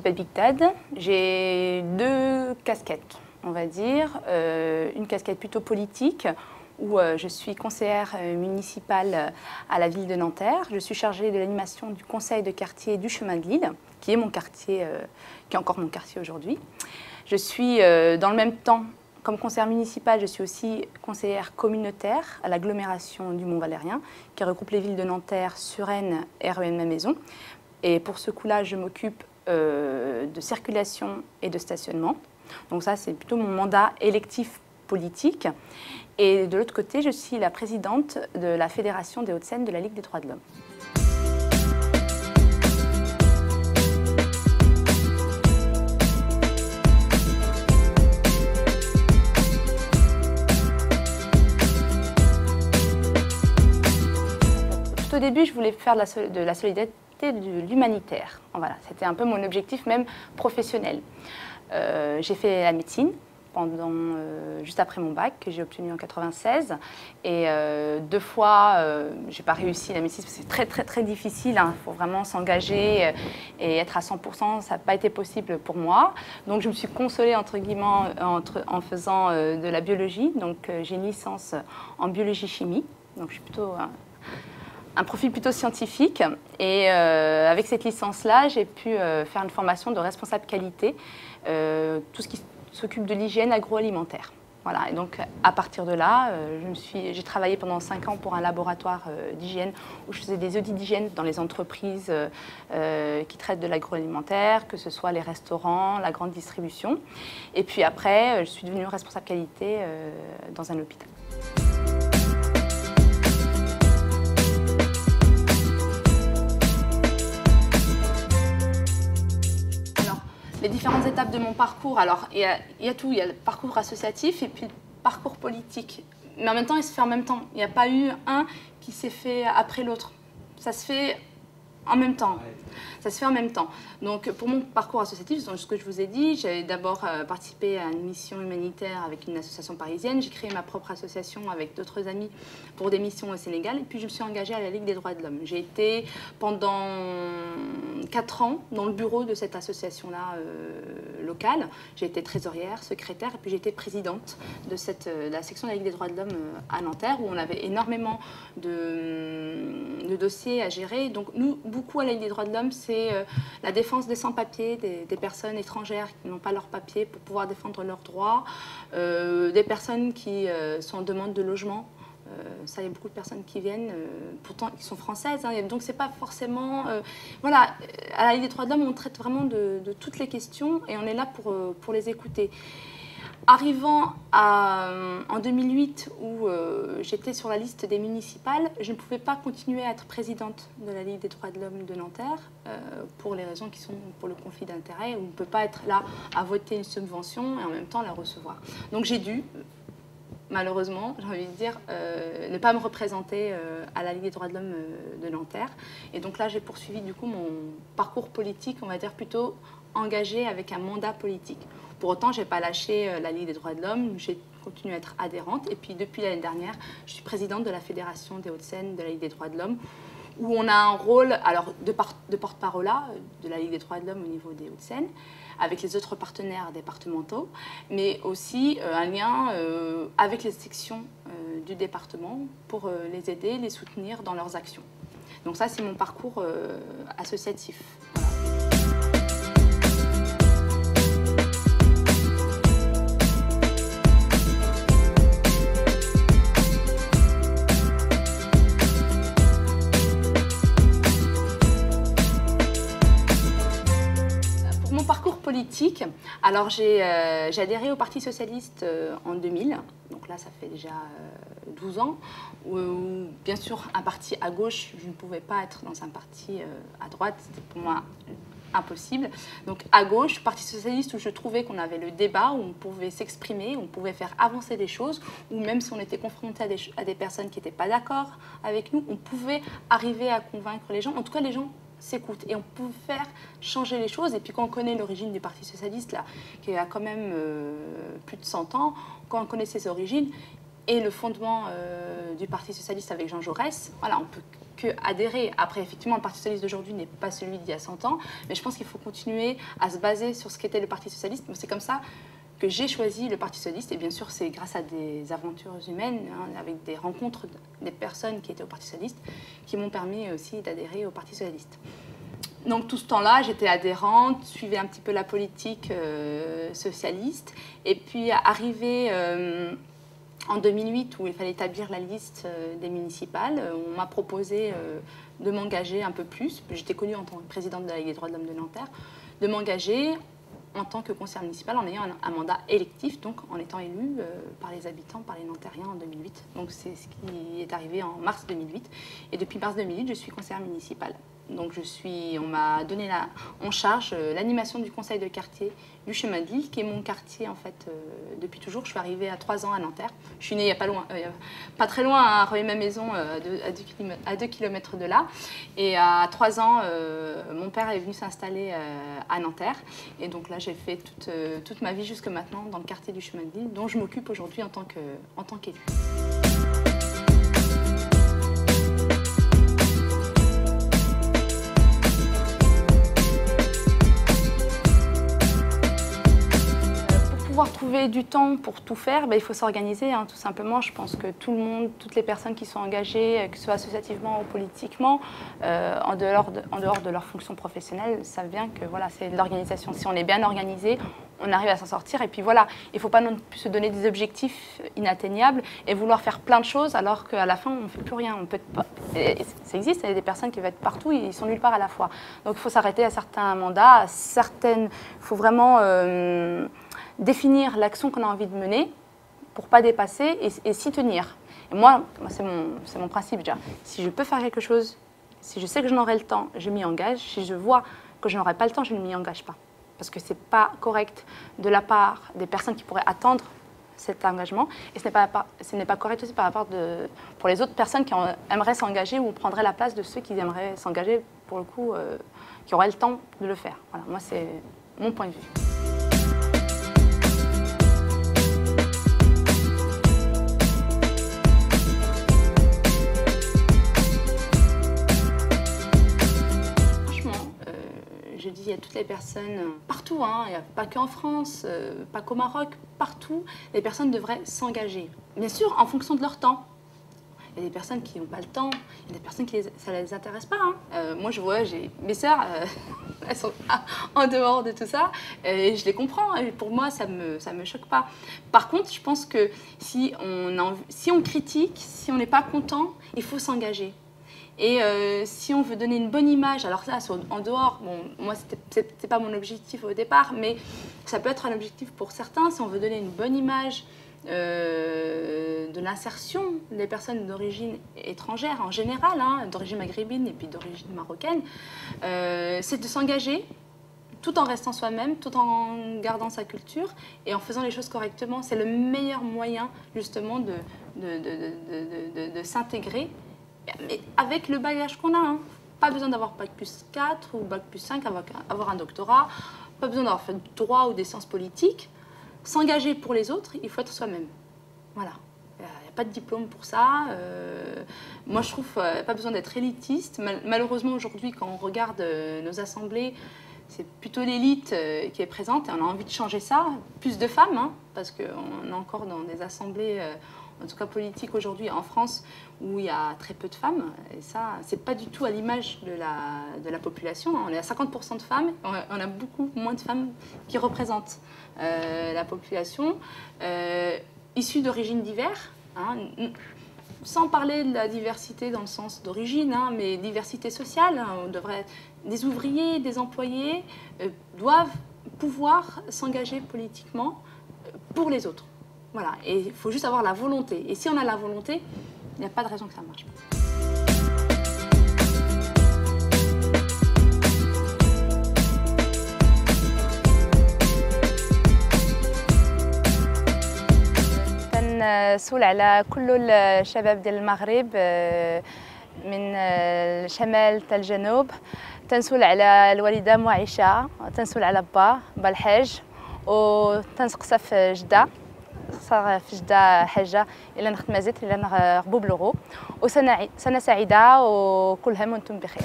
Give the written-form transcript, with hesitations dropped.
Pipette Bictad. J'ai deux casquettes, on va dire. Une casquette plutôt politique, où je suis conseillère municipale à la ville de Nanterre. Je suis chargée de l'animation du conseil de quartier du Chemin de Lille, qui est mon quartier, qui est encore mon quartier aujourd'hui. Je suis dans le même temps, comme conseillère municipale, je suis aussi conseillère communautaire à l'agglomération du Mont-Valérien, qui regroupe les villes de Nanterre, Suresnes et Rueil-Malmaison. Et pour ce coup-là, je m'occupe de circulation et de stationnement. Donc ça, c'est plutôt mon mandat électif politique. Et de l'autre côté, je suis la présidente de la Fédération des Hauts-de-Seine de la Ligue des droits de l'homme. Tout au début, je voulais faire de la solidarité, de l'humanitaire. Voilà, c'était un peu mon objectif même professionnel. J'ai fait la médecine pendant, juste après mon bac, que j'ai obtenu en 96. Et deux fois, je n'ai pas réussi la médecine, parce que c'est très difficile. Il faut vraiment s'engager et être à 100%. Ça n'a pas été possible pour moi. Donc je me suis consolée, entre guillemets, en faisant de la biologie. Donc j'ai une licence en biologie-chimie. Donc je suis plutôt un profil plutôt scientifique. Et avec cette licence-là, j'ai pu faire une formation de responsable qualité, tout ce qui s'occupe de l'hygiène agroalimentaire. Voilà. Et donc, à partir de là, j'ai travaillé pendant 5 ans pour un laboratoire d'hygiène où je faisais des audits d'hygiène dans les entreprises qui traitent de l'agroalimentaire, que ce soit les restaurants, la grande distribution. Et puis après, je suis devenue responsable qualité dans un hôpital. Les différentes étapes de mon parcours, alors il y a tout, il y a le parcours associatif et puis le parcours politique. Mais en même temps, il se fait en même temps. Il n'y a pas eu un qui s'est fait après l'autre. Ça se fait en même temps. Ça se fait en même temps. Donc pour mon parcours associatif, donc, ce que je vous ai dit, j'ai d'abord participé à une mission humanitaire avec une association parisienne. J'ai créé ma propre association avec d'autres amis pour des missions au Sénégal. Et puis je me suis engagée à la Ligue des droits de l'homme. J'ai été pendant 4 ans dans le bureau de cette association-là locale. J'ai été trésorière, secrétaire, et puis j'ai été présidente de la section de la Ligue des droits de l'homme à Nanterre, où on avait énormément de dossiers à gérer. Donc nous, beaucoup à la Ligue des droits de l'homme, c'est la défense des sans-papiers, des personnes étrangères qui n'ont pas leurs papiers pour pouvoir défendre leurs droits, des personnes qui sont en demande de logement. Ça, il y a beaucoup de personnes qui viennent, pourtant qui sont françaises, hein, donc c'est pas forcément... voilà, à la Ligue des droits de l'homme, on traite vraiment de toutes les questions et on est là pour les écouter. Arrivant en 2008, où j'étais sur la liste des municipales, je ne pouvais pas continuer à être présidente de la Ligue des droits de l'homme de Nanterre, pour les raisons qui sont pour le conflit d'intérêts, où on ne peut pas être là à voter une subvention et en même temps la recevoir. Donc j'ai dû, malheureusement, j'ai envie de dire, ne pas me représenter à la Ligue des droits de l'homme de Nanterre. Et donc là, j'ai poursuivi du coup mon parcours politique, on va dire plutôt engagé avec un mandat politique. Pour autant, je n'ai pas lâché la Ligue des droits de l'homme, j'ai continué à être adhérente. Et puis depuis l'année dernière, je suis présidente de la Fédération des Hauts-de-Seine de la Ligue des droits de l'homme, où on a un rôle alors, de porte-parole de la Ligue des droits de l'homme au niveau des Hauts-de-Seine, avec les autres partenaires départementaux, mais aussi un lien avec les sections du département pour les aider, les soutenir dans leurs actions. Donc ça, c'est mon parcours associatif. Voilà. Politique. Alors j'ai adhéré au Parti Socialiste en 2000, donc là ça fait déjà 12 ans, où bien sûr un parti à gauche, je ne pouvais pas être dans un parti à droite, c'était pour moi impossible. Donc à gauche, Parti Socialiste, où je trouvais qu'on avait le débat, où on pouvait s'exprimer, où on pouvait faire avancer des choses, où même si on était confronté à des personnes qui n'étaient pas d'accord avec nous, on pouvait arriver à convaincre les gens. En tout cas, les gens s'écoute et on peut faire changer les choses. Et puis quand on connaît l'origine du Parti Socialiste, là, qui a quand même plus de 100 ans, quand on connaît ses origines, et le fondement du Parti socialiste avec Jean Jaurès, voilà, on peut que adhérer. Après, effectivement, le Parti socialiste d'aujourd'hui n'est pas celui d'il y a 100 ans, mais je pense qu'il faut continuer à se baser sur ce qu'était le Parti socialiste. C'est comme ça que j'ai choisi le Parti socialiste, et bien sûr, c'est grâce à des aventures humaines, hein, avec des rencontres des personnes qui étaient au Parti socialiste, qui m'ont permis aussi d'adhérer au Parti socialiste. Donc tout ce temps-là, j'étais adhérente, suivais un petit peu la politique socialiste, et puis arrivé en 2008, où il fallait établir la liste des municipales, on m'a proposé de m'engager un peu plus. J'étais connue en tant que présidente de la Ligue des droits de l'homme de Nanterre, de m'engager en tant que conseillère municipale en ayant un mandat électif, donc en étant élue par les habitants, par les Nanterriens en 2008. Donc c'est ce qui est arrivé en mars 2008. Et depuis mars 2008, je suis conseillère municipale. Donc on m'a donné en charge l'animation du conseil de quartier du Chemin de Lille, qui est mon quartier en fait depuis toujours. Je suis arrivée à 3 ans à Nanterre. Je suis née il n'y a pas loin, pas très loin, à Rueil-ma-Maison, à 2 km de là. Et à 3 ans, mon père est venu s'installer à Nanterre. Et donc là, j'ai fait toute ma vie jusque maintenant dans le quartier du Chemin de Lille, dont je m'occupe aujourd'hui en tant qu'élue. Trouver du temps pour tout faire, il faut s'organiser, hein, tout simplement. Je pense que tout le monde, toutes les personnes qui sont engagées, que ce soit associativement ou politiquement, en dehors de leur fonction professionnelle, savent bien que voilà, c'est de l'organisation. Si on est bien organisé, on arrive à s'en sortir. Et puis voilà, il ne faut pas non plus se donner des objectifs inatteignables et vouloir faire plein de choses alors qu'à la fin, on ne fait plus rien. On peut pas... Ça existe, il y a des personnes qui veulent être partout, ils sont nulle part à la fois. Donc il faut s'arrêter à certains mandats, il faut vraiment définir l'action qu'on a envie de mener pour ne pas dépasser et s'y tenir. Et moi c'est mon principe déjà. Si je peux faire quelque chose, si je sais que je n'aurai le temps, je m'y engage. Si je vois que je n'aurai pas le temps, je ne m'y engage pas. Parce que ce n'est pas correct de la part des personnes qui pourraient attendre cet engagement. Et ce n'est pas correct aussi pour les autres personnes qui aimeraient s'engager ou prendraient la place de ceux qui aimeraient s'engager, pour le coup, qui auraient le temps de le faire. Voilà, moi, c'est mon point de vue. Je dis à toutes les personnes, partout, hein, pas qu'en France, pas qu'au Maroc, partout, les personnes devraient s'engager. Bien sûr, en fonction de leur temps. Il y a des personnes qui n'ont pas le temps, il y a des personnes ça ne les intéresse pas. Hein. Moi, je vois, mes sœurs, elles sont en dehors de tout ça, et je les comprends. Et pour moi, ça me choque pas. Par contre, je pense que si on critique, si on n'est pas content, il faut s'engager. Et si on veut donner une bonne image, alors ça, en dehors, bon, moi, c'était pas mon objectif au départ, mais ça peut être un objectif pour certains. Si on veut donner une bonne image de l'insertion des personnes d'origine étrangère en général, hein, d'origine maghrébine et puis d'origine marocaine, c'est de s'engager tout en restant soi-même, tout en gardant sa culture et en faisant les choses correctement. C'est le meilleur moyen, justement, de s'intégrer. Mais avec le bagage qu'on a, hein. Pas besoin d'avoir bac plus 4 ou bac plus 5, avoir un doctorat, pas besoin d'avoir fait du droit ou des sciences politiques. S'engager pour les autres, il faut être soi-même. Voilà. Il n'y a pas de diplôme pour ça. Moi, je trouve pas besoin d'être élitiste. Malheureusement, aujourd'hui, quand on regarde nos assemblées, c'est plutôt l'élite qui est présente et on a envie de changer ça. Plus de femmes, hein, parce qu'on est encore dans des assemblées, en tout cas politiques aujourd'hui en France, où il y a très peu de femmes. Et ça, c'est pas du tout à l'image de la population. On est à 50% de femmes, on a beaucoup moins de femmes qui représentent la population, issues d'origines diverses. Hein, sans parler de la diversité dans le sens d'origine, hein, mais diversité sociale. Hein, des ouvriers, des employés doivent pouvoir s'engager politiquement pour les autres. Voilà, et il faut juste avoir la volonté. Et si on a la volonté, il n'y a pas de raison que ça ne marche pas. تنسول على كل الشباب ديال المغرب من الشمال حتى الجنوب، تنسول على الوالده معيشه، تنسول على با الحاج، وتنسقسى في جده صار في جدة حاجة إلا نخدم زيت إلا نغبو بلغو، وسنة سعيدة وكل عام وأنتم بخير.